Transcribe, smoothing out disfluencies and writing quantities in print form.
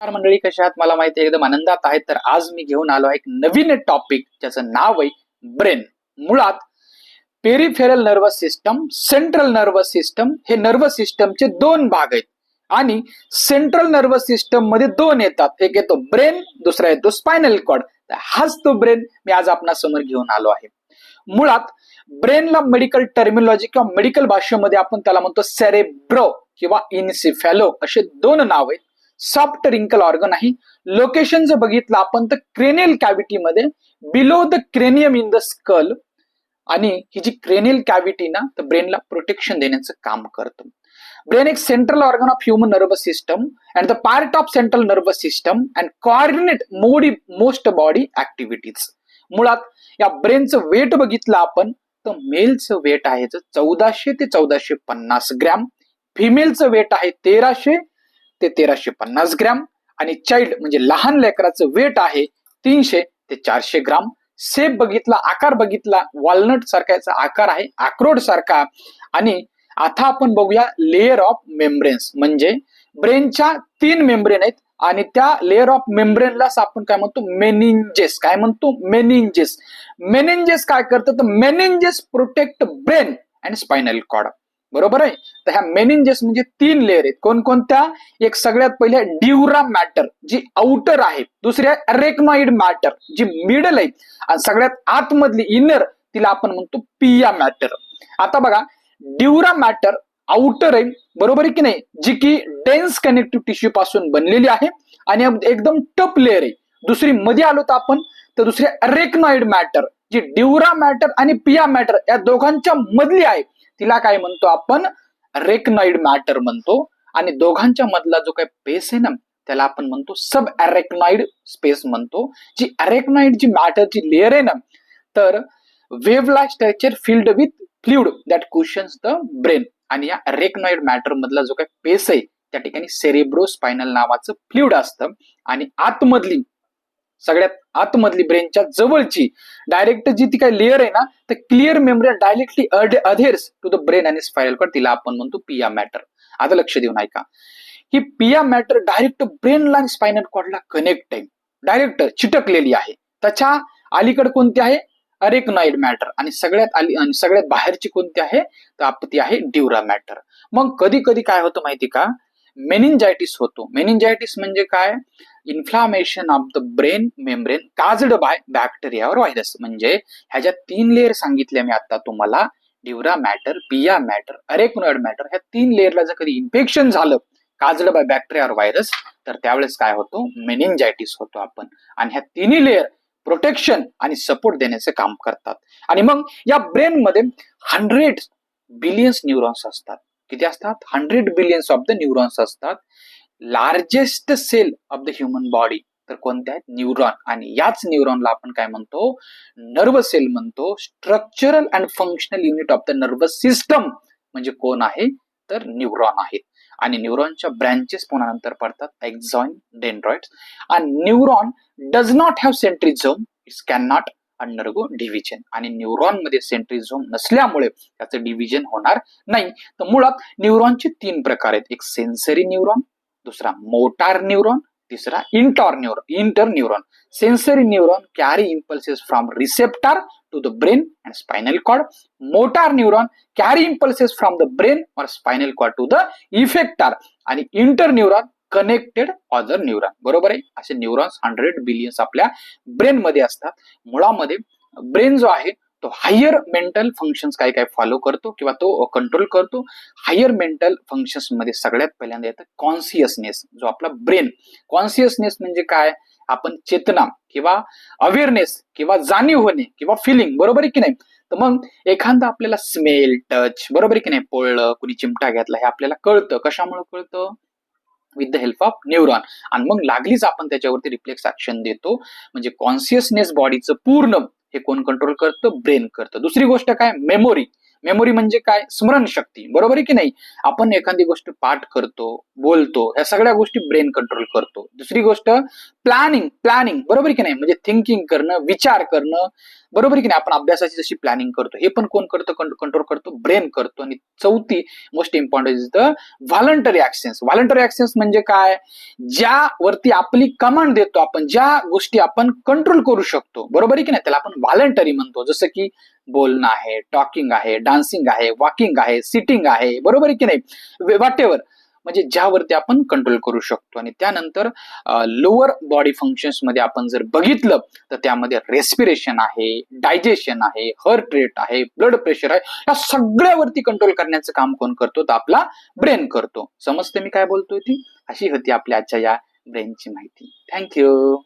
नमस्कार मंडळी, कशा आहात? मला माहिती आहे एकदम आनंदात आहेत. तर आज मी घेऊन आलो आहे एक नवीन टॉपिक ज्याचं नाव आहे ब्रेन. मुळात peripheral nervous system, central nervous system हे नर्वस सिस्टमचे दोन भाग आहेत आणि सेंट्रल नर्वस सिस्टम मध्ये दोन येतात. एक येतो ब्रेन, दुसरा येतो स्पायनल कॉर्ड. हाच तो ब्रेन मी आज आपणा समोर घेऊन आलो आहे. मुळात ब्रेनला मेडिकल टर्मिनॉलॉजी किंवा मेडिकल भाषेमध्ये आपण त्याला म्हणतो सेरेब्रो किंवा इन्सिफॅलो असे दोन नाव आहेत. सॉफ्ट रिंकल ऑर्गन आहे. लोकेशन जर बघितलं आपण तर क्रेनियल कॅव्हिटी मध्ये below the cranium in the skull. आणि ही जी क्रेनियल कॅव्हिटी ना तर ब्रेनला प्रोटेक्शन देण्याचं काम करतं. ब्रेन एक central organ of human nervous system and the part of central nervous system and coordinate most body activities. मुळात या ब्रेनचं वेट बघितलं आपण तर मेलचं वेट आहे 1400 ते 1450 ग्रॅम, फिमेलचं वेट आहे 1300 ते 1350 ग्रॅम आणि चाइल्ड म्हणजे लहान लेकराचं वेट आहे 300 ते 400 ग्राम. शेप बघितला, आकार बघितला, वॉलनट सारखा याचा आकार आहे, अक्रोड सारखा. आणि आता आपण बघूया लेअर ऑफ मेम्ब्रेन्स. म्हणजे ब्रेनच्या 3 मेम्ब्रेन आहेत आणि त्या लेअर ऑफ मेम्ब्रेनलाच आपण काय म्हणतो मेनिंजेस. काय म्हणतो? मेनिंजेस. मेनिंजेस काय करतं तर meninges protect brain and spinal cord. बरोबर आहे. तर ह्या मेनिंजेस म्हणजे 3 लेअर आहेत. कोणकोणत्या? एक सगळ्यात पहिले ड्युरा मॅटर जी आउटर आहे, दुसरी आहे अरेक्नॉइड मॅटर जी मिडल आहे आणि सगळ्यात आतमधली इनर तिला आपण म्हणतो पिया मॅटर. आता बघा, ड्युरा मॅटर आउटर आहे, बरोबर आहे की नाही, जी की डेन्स कनेक्टिव्ह टिश्यू पासून बनलेली आहे आणि एकदम टफ लेअर आहे. दुसरी मध्ये आलो तर आपण तर दुसरी अरेक्नॉइड मॅटर जी ड्युरा मॅटर आणि पिया मॅटर या दोघांच्या मधली आहे, तिला काय म्हणतो आपण? अरेक्नॉइड मॅटर म्हणतो. आणि दोघांच्या मधला जो काही स्पेस आहे ना त्याला आपण म्हणतो सब अरेक्नॉइड स्पेस म्हणतो. जी अरेक्नॉइड जी मॅटरची लेअर आहे ना तर wave structure filled with fluid that cushions the brain. आणि या अरेक्नॉइड मॅटर मधला जो काही स्पेस आहे त्या ठिकाणी सेरेब्रो स्पायनल नावाचं फ्लुइड असतं. आणि आतमधली सगळ्यात आतमधली ब्रेनच्या जवळची डायरेक्ट जी ती काही लेअर आहे ना तर clear membrane directly adheres to the brain आणि स्पायनल कॉर्ड, तिला आपण म्हणतो पिया मॅटर. आता लक्ष देऊन ऐका, ही पिया मॅटर डायरेक्ट ब्रेनला आणि स्पायनल कॉर्डला कनेक्ट आहे, डायरेक्ट चिटकलेली आहे. त्याच्या अलीकडे कोणती आहे? Arachnoid matter. आणि सगळ्यात बाहेरची कोणती आहे तर ती आहे ड्युरा मॅटर. मग कधी कधी काय होतं माहिती का? मेनिंजायटिस होतो. मेनिंजायटिस म्हणजे काय? Inflammation of the brain membrane caused by bacteria और व्हायरस. म्हणजे ह्या ज्या 3 लेअर सांगितल्या मी आता तुम्हाला, ड्युरा मॅटर, पिया मॅटर, अरेक्नॉइड मॅटर, ह्या 3 लेअरला जर कधी इन्फेक्शन झालं काज्ड बाय बॅक्टेरिया और व्हायरस तर त्यावेळेस काय होतो? मेनिंजायटिस होतो आपण. आणि ह्या 3 लेअर प्रोटेक्शन आणि सपोर्ट देण्याचे काम करतात. आणि मग या ब्रेन मध्ये 100 बिलियन्स न्यूरॉन्स असतात. किती असतात? 100 बिलियन्स ऑफ द न्यूरॉन्स असतात. Largest cell of the human body तर कोणत्या आहेत? न्यूरॉन. आणि याच न्यूरॉनला आपण काय म्हणतो? नर्व सेल म्हणतो. Structural and functional unit of the nervous system म्हणजे कोण आहे तर न्यूरॉन आहेत. आणि न्यूरॉनच्या ब्रँचेस पुन्हा नंतर पडतात एक्झॉइन, डेंड्रॉइड्स. आणि neuron does not have centrosome, it's can not undergo division. आणि न्यूरॉन मध्ये सेंट्रिझोम नसल्यामुळे त्याचं डिव्हिजन होणार नाही. तर मुळात न्यूरॉनचे 3 प्रकार आहेत. एक सेन्सरी न्यूरॉन, दुसरा मोटार न्यूरॉन, तिसरा inter neuron. Sensory neuron carry impulses from receptor to the brain and spinal cord. Motor neuron carry impulses from the brain और spinal cord to the effector. आणि inter neuron connected other neuron. बरोबर आहे. असे neurons 100 billions आपल्या brain मध्ये असतात. मुळामध्ये brain जो आहे तो हायर मेंटल फंक्शन्स काय काय फॉलो करतो किंवा तो कंट्रोल करतो. हायर मेंटल फंक्शन्स मध्ये सगळ्यात पहिल्यांदा येतं कॉन्शियसनेस. जो आपला ब्रेन, कॉन्शियसनेस म्हणजे काय? आपण चेतना किंवा अवेअरनेस किंवा जाणीव होणे किंवा फिलिंग. बरोबर आहे की नाही? तर मग एखादा आपल्याला स्मेल, टच, बरोबर आहे की नाही, पोळलं, कुणी चिमटा घेतला, हे आपल्याला कळतं. कशामुळे कळतं? With the help of neuron. आणि मग लागलीच आपण त्याच्यावरती रिफ्लेक्स ऍक्शन देतो. म्हणजे कॉन्शियसनेस बॉडीचं पूर्ण हे कोण कंट्रोल करतं? ब्रेन करतं. दुसरी गोष्ट काय? मेमोरी. मेमोरी म्हणजे काय? स्मरणशक्ती. बरोबर आहे की नाही? आपण एखादी गोष्ट पाठ करतो, बोलतो, ह्या सगळ्या गोष्टी ब्रेन कंट्रोल करतो. दुसरी गोष्ट प्लॅनिंग. बरोबर आहे की नाही? म्हणजे थिंकिंग करणं, विचार करणं. बरोबर आहे की नाही. आपण अभ्यासाची जशी प्लॅनिंग करतो हे पण कोण करतो, कंट्रोल करतो, ब्रेन करतो. आणि चौथी most important is the voluntary actions. Voluntary actions म्हणजे काय, ज्यावरती आपली कमांड देतो आपण, ज्या गोष्टी आपण कंट्रोल करू शकतो, बरोबर आहे की नाही, त्याला आपण व्हॉलंटरी म्हणतो. जसं की बोलणं आहे, टॉकिंग आहे, डान्सिंग आहे, वॉकिंग आहे, सिटिंग आहे, बरोबर आहे की नाही, व्हॉट एव्हर, म्हणजे ज्यावरती आपण कंट्रोल करू शकतो. आणि त्यानंतर लोअर बॉडी फंक्शन्स मध्ये आपण जर बघितलं तर त्यामध्ये रेस्पिरेशन आहे, डायजेशन आहे, हार्ट रेट आहे, ब्लड प्रेशर आहे, या सगळ्यावरती कंट्रोल करण्याचं काम कोण करतो, तर आपला ब्रेन करतो. समजते मी काय बोलतोय ती. अशी होती आपल्या आजच्या या ब्रेनची माहिती. थँक्यू.